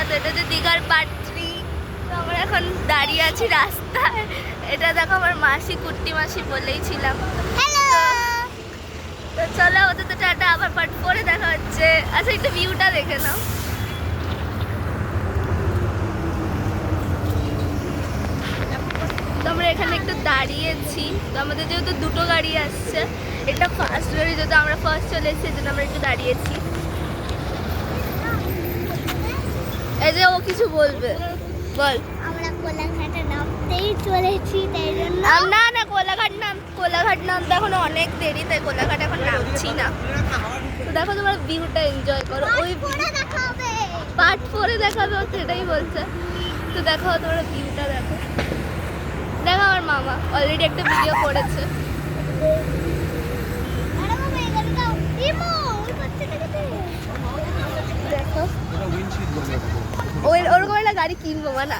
তো এটা হচ্ছে দীঘার পার্ট 3। তো আমরা এখন দাঁড়িয়ে আছি রাস্তায়। এটা দেখো আমার মাসি, কুট্টি মাসি বলেই ছিলাম। তো চলো ওদের তো টাটা, আবার পার্ট 4 দেখা হচ্ছে। আচ্ছা একটু ভিউটা দেখে নাও। তো আমরা এখানে একটু দাঁড়িয়েছি। তো আমাদের যেহেতু দুটো গাড়ি আসছে, এটা ফার্স্ট গাড়ি, যেহেতু আমরা ফার্স্ট চলে এসেছি সেজন্য আমরা একটু দাঁড়িয়েছি। এই যে ও কিছু বলবে, বল। আমরা কোলাঘাটে নামতেই চলেছি, তাই জন্য না না, কোলাঘাট নামতে এখন অনেক দেরি, তাই কোলাঘাট এখন নামছি না। তো দেখো তোমার ভিউটা এনজয় করো। ওই পার্ট 4 দেখাবে, ও সেটাই বলছে। তো দেখো তোমরা ভিউটা দেখো। দেখো আমার মামা অলরেডি একটা ভিডিও করেছে। দেখো ওরকম একটা গাড়ি কিনবো না।